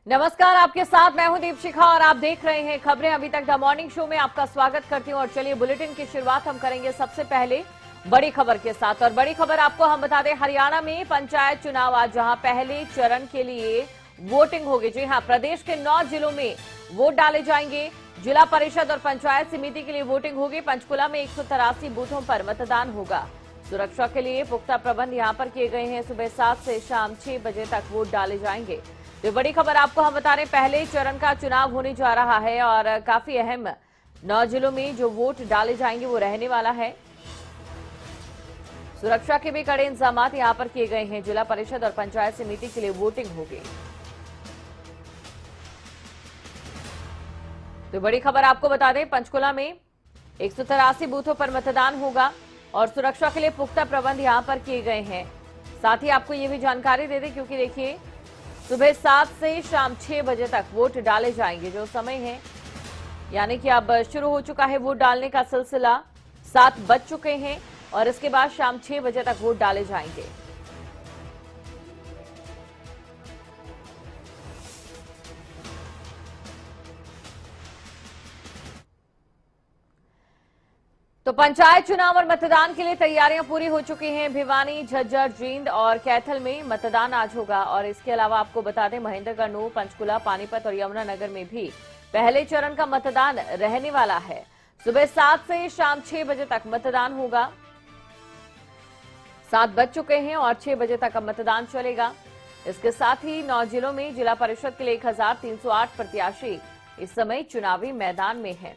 नमस्कार, आपके साथ मैं हूं दीपशिखा और आप देख रहे हैं खबरें अभी तक द मॉर्निंग शो में। आपका स्वागत करती हूं और चलिए बुलेटिन की शुरुआत हम करेंगे सबसे पहले बड़ी खबर के साथ। और बड़ी खबर आपको हम बता दें, हरियाणा में पंचायत चुनाव आज, जहां पहले चरण के लिए वोटिंग होगी। जी हां, प्रदेश के 9 जिलों में वोट डाले जाएंगे। जिला परिषद और पंचायत समिति के लिए वोटिंग होगी। पंचकुला में 183 बूथों पर मतदान होगा। सुरक्षा के लिए पुख्ता प्रबंध यहां पर किए गए हैं। सुबह 7 से शाम 6 बजे तक वोट डाले जाएंगे। तो बड़ी खबर आपको हम बता रहे हैं, पहले चरण का चुनाव होने जा रहा है और काफी अहम 9 जिलों में जो वोट डाले जाएंगे वो रहने वाला है। सुरक्षा के भी कड़े इंतजाम यहां पर किए गए हैं। जिला परिषद और पंचायत समिति के लिए वोटिंग होगी। तो बड़ी खबर आपको बता दें, पंचकुला में 183 बूथों पर मतदान होगा और सुरक्षा के लिए पुख्ता प्रबंध यहां पर किए गए हैं। साथ ही आपको ये भी जानकारी दे दें, क्योंकि देखिए सुबह 7 से शाम 6 बजे तक वोट डाले जाएंगे। जो समय है यानी कि अब शुरू हो चुका है वोट डालने का सिलसिला। 7 बज चुके हैं और इसके बाद शाम 6 बजे तक वोट डाले जाएंगे। तो पंचायत चुनाव और मतदान के लिए तैयारियां पूरी हो चुकी हैं। भिवानी, झज्जर, जींद और कैथल में मतदान आज होगा। और इसके अलावा आपको बता दें, महेंद्रगढ़, नूंह, पंचकुला, पानीपत और यमुनानगर में भी पहले चरण का मतदान रहने वाला है। सुबह 7 से शाम 6 बजे तक मतदान होगा। 7 बज चुके हैं और 6 बजे तक अब मतदान चलेगा। इसके साथ ही 9 जिलों में जिला परिषद के लिए 1308 प्रत्याशी इस समय चुनावी मैदान में हैं,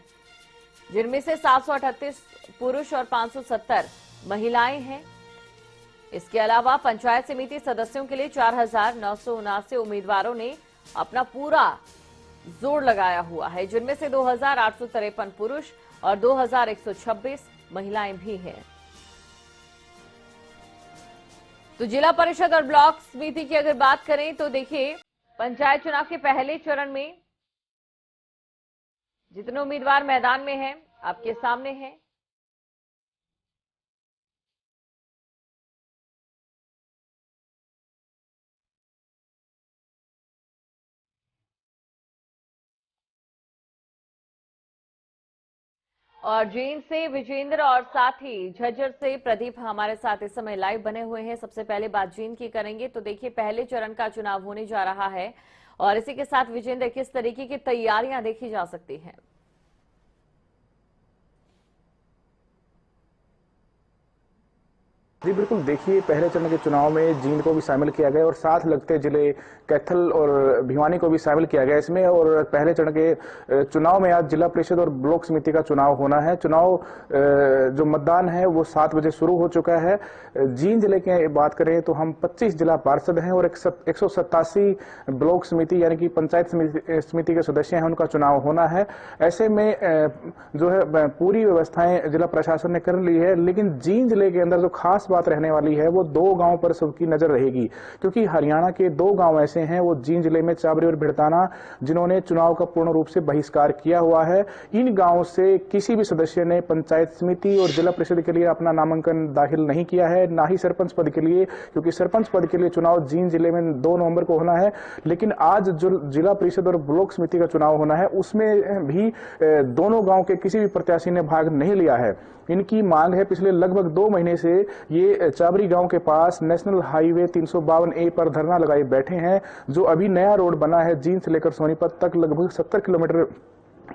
जिनमें से 738 पुरुष और 570 महिलाएं हैं। इसके अलावा पंचायत समिति सदस्यों के लिए 4979 उम्मीदवारों ने अपना पूरा जोर लगाया हुआ है, जिनमें से 2853 पुरुष और 2126 महिलाएं भी हैं। तो जिला परिषद और ब्लॉक समिति की अगर बात करें तो देखिए, पंचायत चुनाव के पहले चरण में जितने उम्मीदवार मैदान में हैं आपके सामने हैं। और जींद से विजेंद्र और साथ ही झज्जर से प्रदीप हमारे साथ इस समय लाइव बने हुए हैं। सबसे पहले बात जींद की करेंगे। तो देखिए, पहले चरण का चुनाव होने जा रहा है और इसी के साथ विजेंद्र, किस तरीके की तैयारियां देखी जा सकती हैं? जी बिल्कुल, देखिए पहले चरण के चुनाव में जींद को भी शामिल किया गया और साथ लगते जिले कैथल और भिवानी को भी शामिल किया गया इसमें। और पहले चरण के चुनाव में आज जिला परिषद और ब्लॉक समिति का चुनाव होना है। चुनाव जो मतदान है वो 7 बजे शुरू हो चुका है। जींद जिले की बात करें तो हम 25 जिला पार्षद हैं और 187 ब्लॉक समिति यानी कि पंचायत समिति के सदस्य हैं, उनका चुनाव होना है। ऐसे में जो है पूरी व्यवस्थाएं जिला प्रशासन ने कर ली है। लेकिन जींद जिले के अंदर जो खास बात रहने वाली है वो 2 गांव पर सबकी नजर रहेगी, क्योंकि हरियाणा के 2 गांव ऐसे हैं, वो जींद जिले में चाबरी और भिड़ताना, जिन्होंने चुनाव का पूर्ण रूप से बहिष्कार किया हुआ है। इन गांवों से किसी भी सदस्य ने पंचायत समिति और जिला परिषद के लिए अपना नामांकन दाखिल नहीं किया है, ना ही सरपंच पद के लिए, क्योंकि सरपंच पद के लिए चुनाव जींद जिले में 2 नवंबर को होना है। लेकिन आज जो जिला परिषद और ब्लॉक समिति का चुनाव होना है उसमें भी दोनों गांव के किसी भी प्रत्याशी ने भाग नहीं लिया है। इनकी मांग है, पिछले लगभग 2 महीने से ये चाबरी गांव के पास नेशनल हाईवे 352A पर धरना लगाए बैठे हैं। जो अभी नया रोड बना है जींद से लेकर सोनीपत तक, लगभग 70 किलोमीटर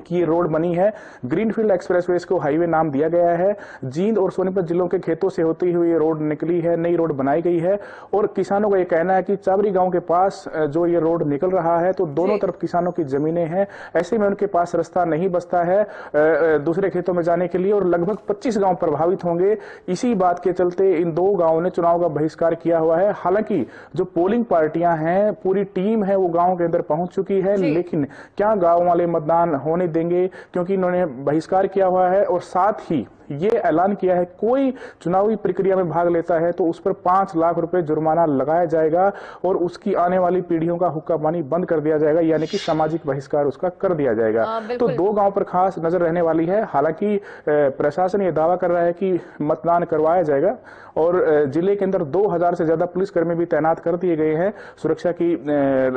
की रोड बनी है। ग्रीनफील्ड एक्सप्रेसवे को हाईवे नाम दिया गया है। जींद और सोनीपत जिलों के खेतों से होती हुई ये रोड निकली है, नई रोड बनाई गई है। और किसानों का ये कहना है कि चाबरी गांव के पास जो ये रोड निकल रहा है तो दोनों तरफ किसानों की जमीनें हैं, ऐसे में उनके पास रास्ता नहीं बचता है दूसरे खेतों में जाने के लिए, और लगभग 25 गांव प्रभावित होंगे। इसी बात के चलते इन 2 गांवों ने चुनाव का बहिष्कार किया हुआ है। हालांकि जो पोलिंग पार्टियां हैं, पूरी टीम है, वो गांव के अंदर पहुंच चुकी है। लेकिन क्या गांव वाले मतदान होने देंगे, क्योंकि इन्होंने बहिष्कार किया हुआ है। और साथ ही ये ऐलान किया है कोई चुनावी प्रक्रिया में भाग लेता है तो उस पर 5 लाख रुपए जुर्माना लगाया जाएगा और उसकी आने वाली पीढ़ियों का हुक्का पानी बंद कर दिया जाएगा, यानी कि सामाजिक बहिष्कार उसका कर दिया जाएगा। तो 2 गांव पर खास नजर रहने वाली है। हालांकि प्रशासन ये दावा कर रहा है कि मतदान करवाया जाएगा और जिले के अंदर 2000 से ज्यादा पुलिसकर्मी भी तैनात कर दिए गए हैं सुरक्षा की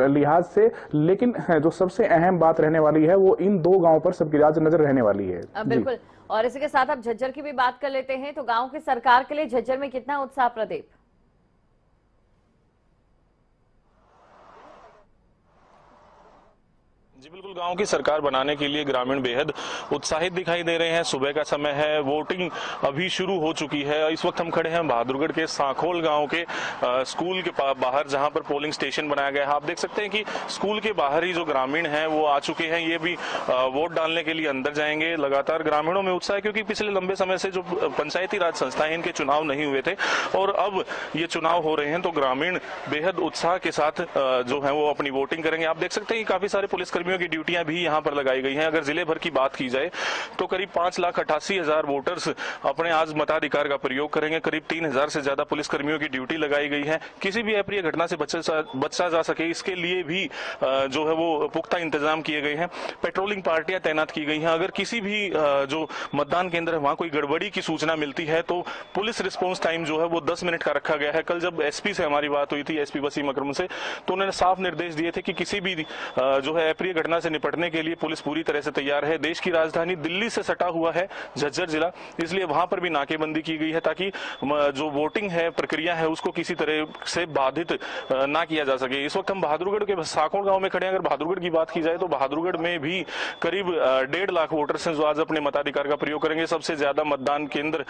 लिहाज से। लेकिन जो सबसे अहम बात रहने वाली है वो इन 2 गांवों पर सबकी नजर रहने वाली है। बिल्कुल। और इसी के साथ अब झज्जर की भी बात कर लेते हैं। तो गांव की सरकार के लिए झज्जर में कितना उत्साह, प्रदीप? जी बिल्कुल, गांव की सरकार बनाने के लिए ग्रामीण बेहद उत्साहित दिखाई दे रहे हैं। सुबह का समय है, वोटिंग अभी शुरू हो चुकी है। इस वक्त हम खड़े हैं बहादुरगढ़ के सांखोल गांव के स्कूल के बाहर, जहां पर पोलिंग स्टेशन बनाया गया है। आप देख सकते हैं कि स्कूल के बाहर ही जो ग्रामीण हैं वो आ चुके हैं। ये भी वोट डालने के लिए अंदर जाएंगे। लगातार ग्रामीणों में उत्साह है क्योंकि पिछले लंबे समय से जो पंचायती राज संस्थाएं, इनके चुनाव नहीं हुए थे और अब ये चुनाव हो रहे हैं, तो ग्रामीण बेहद उत्साह के साथ जो है वो अपनी वोटिंग करेंगे। आप देख सकते हैं कि काफी सारे पुलिसकर्मी की ड्यूटियां भी यहां पर लगाई गई हैं। अगर जिले भर की बात की जाए तो करीब 5,88,000 वोटर्स अपने आज मताधिकार का प्रयोग करेंगे। करीब 3,000 से ज्यादा पुलिसकर्मियों की ड्यूटी लगाई गई है। किसी भी अप्रिय घटना से बचा जा सके, इसके लिए भी जो है वो पुख्ता इंतजाम किए गए हैं। पेट्रोलिंग पार्टियां तैनात की गई हैं। अगर किसी भी जो मतदान केंद्र है वहां कोई गड़बड़ी की सूचना मिलती है तो पुलिस रिस्पॉन्स टाइम जो है वो 10 मिनट का रखा गया है। कल जब एसपी से हमारी बात हुई थी, एसपी वसीम अकरम से, तो उन्होंने साफ निर्देश दिए थे कि किसी भी जो है अप्रिय घटना से निपटने के लिए पुलिस पूरी तरह से तैयार है। देश की राजधानी दिल्ली से सटा हुआ है झज्जर जिला, इसलिए वहां पर भी नाकेबंदी की गई है ताकि जो वोटिंग है, प्रक्रिया है, उसको किसी तरह से बाधित ना किया जा सके। इस वक्त हम बहादुरगढ़ के सांखोल गांव में खड़े हैं। अगर बहादुरगढ़ की बात की जाए तो बहादुरगढ़ में भी करीब 1.5 लाख वोटर्स हैं जो आज अपने मताधिकार का प्रयोग करेंगे। सबसे ज्यादा मतदान केंद्र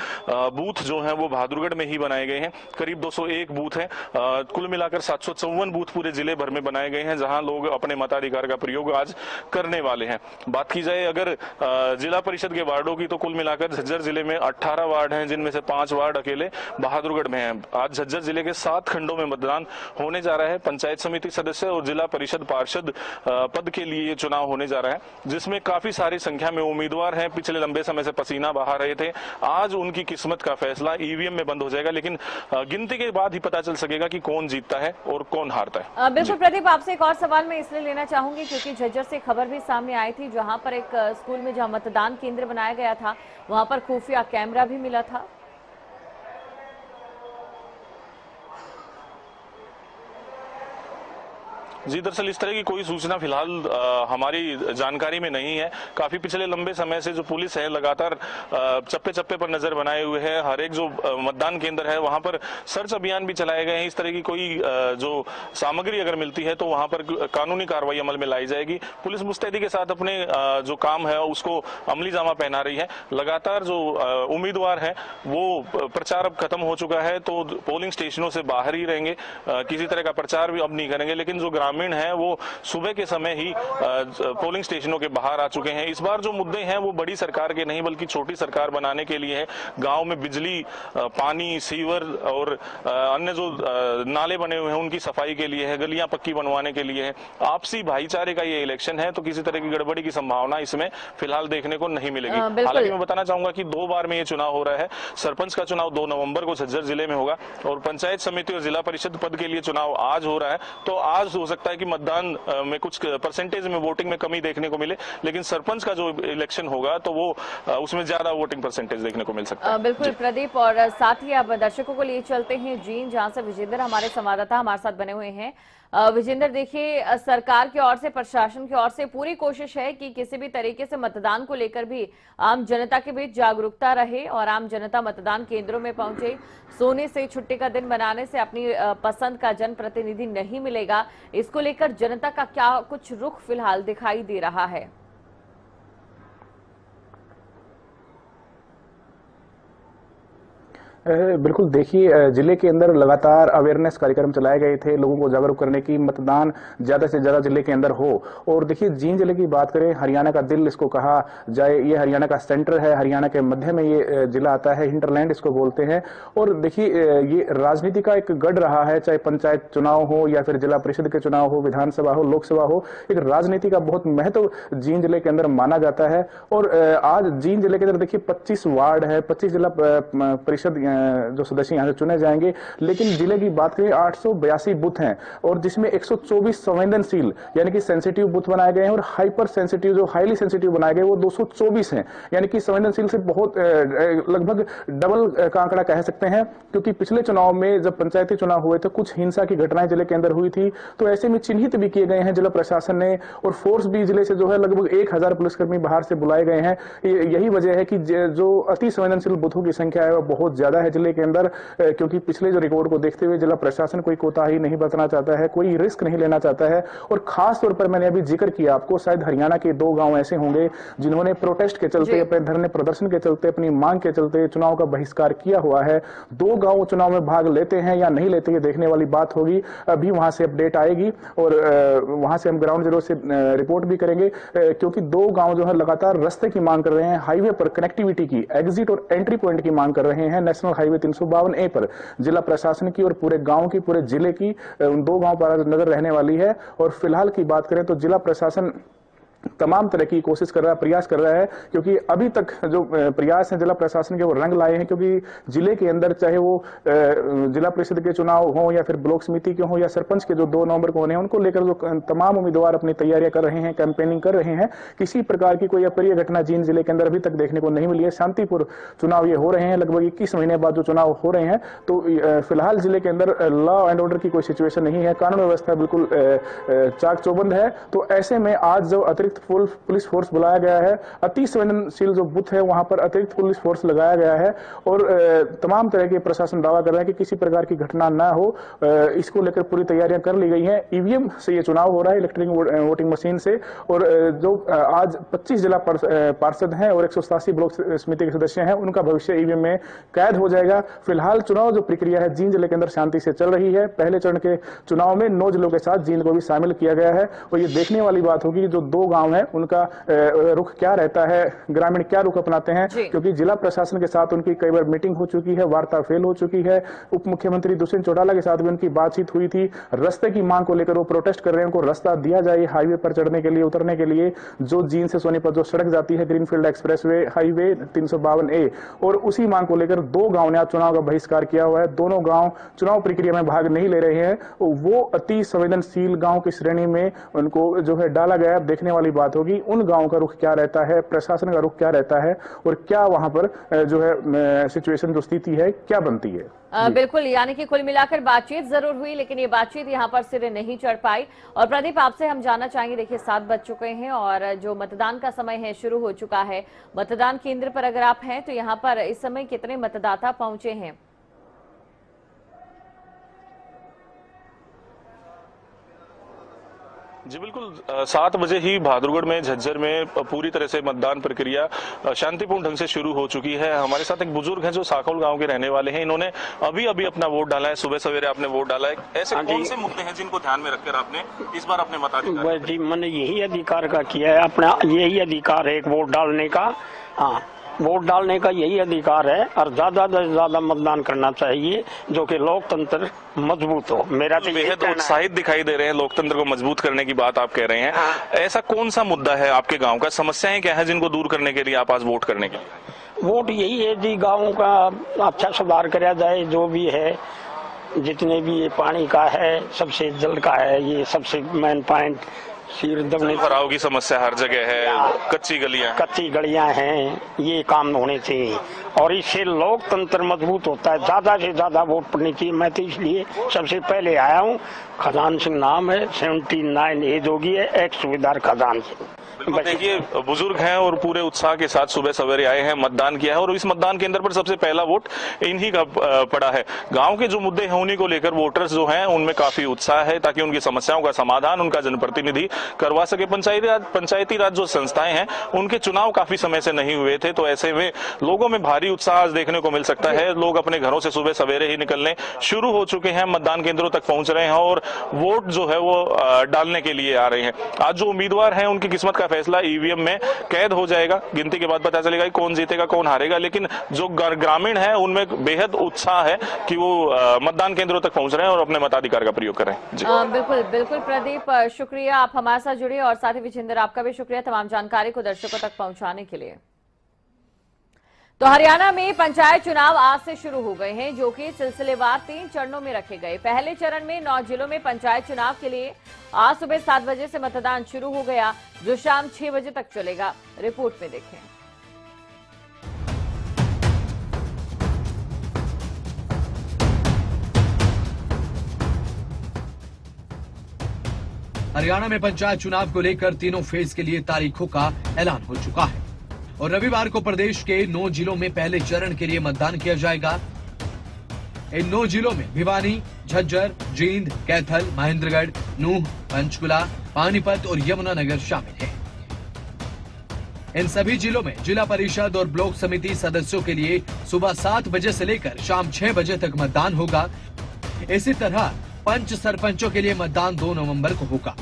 बूथ जो है वो बहादुरगढ़ में ही बनाए गए हैं। करीब 201 बूथ है। कुल मिलाकर 754 बूथ पूरे जिले भर में बनाए गए हैं जहां लोग अपने मताधिकार का प्रयोग आज करने वाले हैं। बात की जाए अगर जिला परिषद के वार्डों की, तो कुल मिलाकर झज्जर जिले में 18 वार्ड हैं, जिनमें से 5 वार्ड अकेले बहादुरगढ़ में हैं। आज झज्जर जिले के 7 खंडों में मतदान होने जा रहा है। पंचायत समिति सदस्य और जिला परिषद पार्षद पद के लिए ये चुनाव होने जा रहा है, जिसमें काफी सारी संख्या में उम्मीदवार हैं। पिछले लंबे समय से पसीना बहा रहे थे। आज उनकी किस्मत का फैसला ईवीएम में बंद हो जाएगा, लेकिन गिनती के बाद ही पता चल सकेगा कि कौन जीतता है और कौन हारता है। बिल्कुल प्रदीप, आपसे एक और सवाल मैं इसलिए लेना चाहूंगी क्योंकि झज्जर से खबर भी सामने आई थी जहां पर एक स्कूल में जहां मतदान केंद्र बनाया गया था वहां पर खुफिया कैमरा भी मिला था। जी दरअसल इस तरह की कोई सूचना फिलहाल हमारी जानकारी में नहीं है। काफी पिछले लंबे समय से जो पुलिस है लगातार चप्पे चप्पे पर नजर बनाए हुए है। हर एक जो मतदान केंद्र है वहां पर सर्च अभियान भी चलाए गए हैं। इस तरह की कोई जो सामग्री अगर मिलती है तो वहां पर कानूनी कार्रवाई अमल में लाई जाएगी। पुलिस मुस्तैदी के साथ अपने जो काम है उसको अमली जामा पहना रही है। लगातार जो उम्मीदवार है वो प्रचार अब खत्म हो चुका है तो पोलिंग स्टेशनों से बाहर ही रहेंगे। किसी तरह का प्रचार भी अब नहीं करेंगे, लेकिन जो ग्रामीण है वो सुबह के समय ही पोलिंग स्टेशनों के बाहर आ चुके हैं। इस बार जो मुद्दे हैं वो बड़ी सरकार के नहीं बल्कि छोटी सरकार बनाने के लिए है। गांव में बिजली, पानी, सीवर और अन्य जो नाले बने हुए हैं उनकी सफाई के लिए है, गलियां पक्की बनवाने के लिए है। आपसी भाईचारे का ये इलेक्शन है तो किसी तरह की गड़बड़ी की संभावना इसमें फिलहाल देखने को नहीं मिलेगी। हालांकि मैं बताना चाहूंगा कि 2 बार में ये चुनाव हो रहा है। सरपंच का चुनाव 2 नवंबर को झज्जर जिले में होगा और पंचायत समिति और जिला परिषद पद के लिए चुनाव आज हो रहा है। तो आज हो सकता है कि मतदान में कुछ परसेंटेज में वोटिंग में कमी देखने को मिले, लेकिन सरपंच का जो इलेक्शन होगा तो वो उसमें ज्यादा वोटिंग परसेंटेज देखने को मिल सकता है। बिल्कुल प्रदीप, और साथ ही अब दर्शकों को लिए चलते हैं जींद, जहां से विजेंद्र हमारे संवाददाता हमारे साथ बने हुए हैं। विजेंद्र, देखिए सरकार की ओर से, प्रशासन की ओर से पूरी कोशिश है कि किसी भी तरीके से मतदान को लेकर भी आम जनता के बीच जागरूकता रहे और आम जनता मतदान केंद्रों में पहुंचे। सोने से छुट्टी का दिन बनाने से अपनी पसंद का जनप्रतिनिधि नहीं मिलेगा, इसको लेकर जनता का क्या कुछ रुख फिलहाल दिखाई दे रहा है? बिल्कुल देखिए, जिले के अंदर लगातार अवेयरनेस कार्यक्रम चलाए गए थे लोगों को जागरूक करने की, मतदान ज्यादा से ज्यादा जिले के अंदर हो। और देखिए जींद जिले की बात करें, हरियाणा का दिल इसको कहा जाए, ये हरियाणा का सेंटर है, हरियाणा के मध्य में ये जिला आता है, हिंटरलैंड इसको बोलते हैं। और देखिए ये राजनीति का एक गढ़ रहा है, चाहे पंचायत चुनाव हो या फिर जिला परिषद के चुनाव हो, विधानसभा हो, लोकसभा हो, एक राजनीति का बहुत महत्व जींद जिले के अंदर माना जाता है। और आज जींद जिले के अंदर देखिए 25 वार्ड है, 25 जिला परिषद जो सदस्य यहाँ से चुने जाएंगे। लेकिन जिले की बात करें 882 बूथ हैं और जिसमें 124 संवेदनशील यानी कि सेंसिटिव बूथ बनाए गए हैं और हाइपर सेंसिटिव जो हाईली सेंसिटिव बनाए गए वो 224 हैं। यानी कि संवेदनशील से बहुत लगभग डबल का आंकड़ा कह सकते हैं, क्योंकि पिछले चुनाव में जब पंचायती चुनाव हुए थे कुछ हिंसा की घटनाएं जिले के अंदर हुई थी, तो ऐसे में चिन्हित भी किए गए हैं जिला प्रशासन ने। और फोर्स भी जिले से जो है लगभग 1000 पुलिसकर्मी बाहर से बुलाए गए हैं। यही वजह है कि जो अति संवेदनशील बूथों की संख्या है वो बहुत ज्यादा है जिले के अंदर, क्योंकि पिछले जो रिकॉर्ड को देखते हुए जिला प्रशासन कोई कोताही नहीं बरतना चाहता है, कोई रिस्क नहीं लेना चाहता है। और खास तौर पर मैंने अभी जिक्र किया आपको, शायद हरियाणा के 2 गांव ऐसे होंगे जिन्होंने प्रोटेस्ट के चलते, अपने धरने प्रदर्शन के चलते, अपनी मांग के चलते चुनाव का बहिष्कार किया हुआ है। 2 गांव चुनाव में भाग लेते हैं या नहीं लेते, ये देखने वाली बात होगी। अभी वहां से अपडेट आएगी और वहां से हम ग्राउंड जीरो से रिपोर्ट भी करेंगे, क्योंकि 2 गांव जो है लगातार रास्ते की मांग कर रहे हैं, हाईवे पर कनेक्टिविटी की, एग्जिट और एंट्री पॉइंट की मांग कर रहे हैं। नेशनल हाईवे 352A पर जिला प्रशासन की और पूरे गांव की, पूरे जिले की, उन 2 गांव पर नजर रहने वाली है। और फिलहाल की बात करें तो जिला प्रशासन तमाम तरह की कोशिश कर रहा है, प्रयास कर रहा है, क्योंकि अभी तक जो प्रयास है जिला प्रशासन के वो रंग लाए हैं। क्योंकि जिले के अंदर चाहे वो जिला परिषद के चुनाव हो या फिर ब्लॉक समिति के हो या सरपंच के जो 2 नवंबर को होने हैं, उनको लेकर जो तमाम उम्मीदवार अपनी तैयारियां कर रहे हैं, कैंपेनिंग कर रहे हैं, किसी प्रकार की कोई अप्रिय घटना जींद जिले के अंदर अभी तक देखने को नहीं मिली है। शांतिपूर्ण चुनाव ये हो रहे हैं, लगभग 21 महीने बाद जो चुनाव हो रहे हैं। तो फिलहाल जिले के अंदर लॉ एंड ऑर्डर की कोई सिचुएशन नहीं है, कानून व्यवस्था बिल्कुल चाक चौबंद है। तो ऐसे में आज जो अतिरिक्त पुलिस फोर्स बुलाया गया है, अति संवेदनशील जो बूथ है वहां पर अतिरिक्त पुलिस फोर्स लगाया गया है। और तमाम तरह के प्रशासन दावा कर रहा है कि किसी प्रकार की घटना ना हो, इसको लेकर पूरी तैयारियां कर ली गई हैं। ईवीएम से ये चुनाव हो रहा है, इलेक्ट्रॉनिक वोटिंग मशीन से। और जो आज 25 जिला पार्षद हैं और 187 ब्लॉक समिति के सदस्य हैं, उनका भविष्य ईवीएम में कैद हो जाएगा। फिलहाल चुनाव जो प्रक्रिया है जींद जिले के अंदर शांति से चल रही है। पहले चरण के चुनाव में 9 जिलों के साथ जींद को भी शामिल किया गया है। और ये देखने वाली बात होगी जो 2 गांव है उनका रुख क्या रहता है, ग्रामीण क्या रुख अपनाते हैं, क्योंकि जिला प्रशासन के साथ उनकी कई बार मीटिंग हो चुकी है, वार्ता फेल हो चुकी है। उप मुख्यमंत्री दुष्यंत चौटाला के साथ भी उनकी बातचीत हुई थी। रास्ते की मांग को लेकर वो प्रोटेस्ट कर रहे हैं, उनको रास्ता दिया जाए हाईवे पर चढ़ने के लिए, उतरने के लिए, जो जींद से सोनीपत जो सड़क जाती है, ग्रीनफील्ड एक्सप्रेसवे हाईवे 352A। और उसी मांग को लेकर 2 गांव ने आज चुनाव का बहिष्कार किया हुआ है। दोनों गांव चुनाव प्रक्रिया में भाग नहीं ले रहे हैं, वो अति संवेदनशील गांव की श्रेणी में उनको जो है डाला गया। देखने वाली बात होगी उन गांव का रुख क्या रहता है, प्रशासन का रुख क्या रहता है और क्या वहां पर जो है सिचुएशन जो स्थिति है क्या बनती है। बिल्कुल, यानी कि कुल मिलाकर बातचीत जरूर हुई, लेकिन ये बातचीत यहाँ पर सिरे नहीं चढ़ पाई। और प्रदीप, आपसे हम जानना चाहेंगे, देखिए 7 बज चुके हैं और जो मतदान का समय है शुरू हो चुका है। मतदान केंद्र पर अगर आप हैं तो यहाँ पर इस समय कितने मतदाता पहुंचे हैं? जी बिल्कुल, 7 बजे ही बहादुरगढ़ में, झज्जर में पूरी तरह से मतदान प्रक्रिया शांतिपूर्ण ढंग से शुरू हो चुकी है। हमारे साथ एक बुजुर्ग हैं जो साखोल गांव के रहने वाले हैं। इन्होंने अभी अभी अपना वोट डाला है, सुबह सवेरे आपने वोट डाला है। ऐसे कौन से मुद्दे हैं जिनको ध्यान में रखकर आपने इस बार अपने मताधिकार? जी, मैंने यही अधिकार का किया है, अपना यही अधिकार है एक वोट डालने का। हाँ, वोट डालने का यही अधिकार है और ज्यादा से ज्यादा मतदान करना चाहिए, जो कि लोकतंत्र मजबूत हो। मेरा तो बेहद उत्साहित दिखाई दे रहे हैं, लोकतंत्र को मजबूत करने की बात आप कह रहे हैं। ऐसा कौन सा मुद्दा है आपके गांव का, समस्याएं क्या है जिनको दूर करने के लिए आप आज वोट करने के लिए? वोट यही है जी, गाँव का अच्छा सुधार कराया जाए, जो भी है, जितने भी ये पानी का है, सबसे जल का है, ये सबसे मेन पॉइंट। भराव की समस्या हर जगह है, कच्ची गलियां हैं, ये काम होने चाहिए और इससे लोकतंत्र मजबूत होता है। ज्यादा से ज्यादा वोट पड़नी चाहिए। मैं तो इसलिए सबसे पहले आया हूँ खजान सिंह नाम है, 79 एज होगी है, एक्स सुबेदार खजान सिंह। देखिए, बुजुर्ग हैं और पूरे उत्साह के साथ सुबह सवेरे आए हैं, मतदान किया है और इस मतदान केंद्र पर सबसे पहला वोट इन्हीं का पड़ा है। गांव के जो मुद्दे हैं उन्हीं को लेकर वोटर्स जो हैं उनमें काफी उत्साह है ताकि उनकी समस्याओं का समाधान उनका जनप्रतिनिधि करवा सके। पंचायती राज जो संस्थाएं हैं उनके चुनाव काफी समय से नहीं हुए थे, तो ऐसे में लोगों में भारी उत्साह आज देखने को मिल सकता है। लोग अपने घरों से सुबह सवेरे ही निकलने शुरू हो चुके हैं, मतदान केंद्रों तक पहुंच रहे हैं और वोट जो है वो डालने के लिए आ रहे हैं। आज जो उम्मीदवार हैं उनकी किस्मत का फैसला ईवीएम में कैद हो जाएगा। गिनती के बाद पता चलेगा कि कौन जीतेगा कौन हारेगा, लेकिन जो ग्रामीण है उनमें बेहद उत्साह है कि वो मतदान केंद्रों तक पहुंच रहे हैं और अपने मताधिकार का प्रयोग करें। जी बिल्कुल बिल्कुल प्रदीप, शुक्रिया आप हमारे साथ जुड़े और साथ ही विजेंद्र आपका भी शुक्रिया तमाम जानकारी को दर्शकों तक पहुंचाने के लिए। तो हरियाणा में पंचायत चुनाव आज से शुरू हो गए हैं, जो कि सिलसिलेवार 3 चरणों में रखे गए। पहले चरण में 9 जिलों में पंचायत चुनाव के लिए आज सुबह 7 बजे से मतदान शुरू हो गया, जो शाम 6 बजे तक चलेगा। रिपोर्ट में देखें। हरियाणा में पंचायत चुनाव को लेकर तीनों फेज के लिए तारीखों का ऐलान हो चुका है और रविवार को प्रदेश के 9 जिलों में पहले चरण के लिए मतदान किया जाएगा। इन 9 जिलों में भिवानी, झज्जर, जींद, कैथल, महेंद्रगढ़, नूह, पंचकुला, पानीपत और यमुनानगर शामिल हैं। इन सभी जिलों में जिला परिषद और ब्लॉक समिति सदस्यों के लिए सुबह 7 बजे से लेकर शाम 6 बजे तक मतदान होगा। इसी तरह पंच सरपंचों के लिए मतदान 2 नवंबर को होगा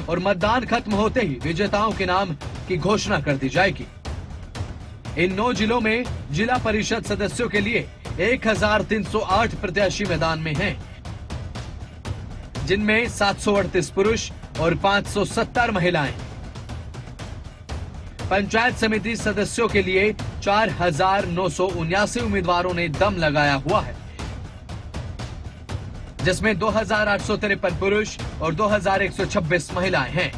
और मतदान खत्म होते ही विजेताओं के नाम की घोषणा कर दी जाएगी। इन 9 जिलों में जिला परिषद सदस्यों के लिए 1308 प्रत्याशी मैदान में हैं, जिनमें 738 पुरुष और 570 महिलाएं। पंचायत समिति सदस्यों के लिए 4979 उम्मीदवारों ने दम लगाया हुआ है, जिसमें 2853 पुरुष और 2126 महिलाएं हैं।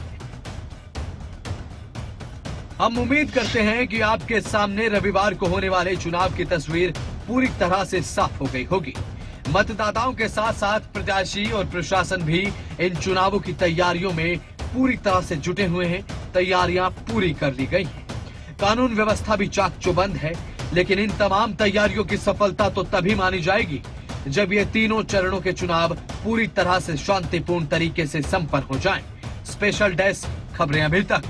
हम उम्मीद करते हैं कि आपके सामने रविवार को होने वाले चुनाव की तस्वीर पूरी तरह से साफ हो गई होगी। मतदाताओं के साथ साथ प्रत्याशी और प्रशासन भी इन चुनावों की तैयारियों में पूरी तरह से जुटे हुए हैं। तैयारियां पूरी कर ली गई हैं। कानून व्यवस्था भी चाक चौबंद है, लेकिन इन तमाम तैयारियों की सफलता तो तभी मानी जाएगी जब ये तीनों चरणों के चुनाव पूरी तरह से शांतिपूर्ण तरीके से संपन्न हो जाएं। स्पेशल डेस्क, खबरें अभी तक।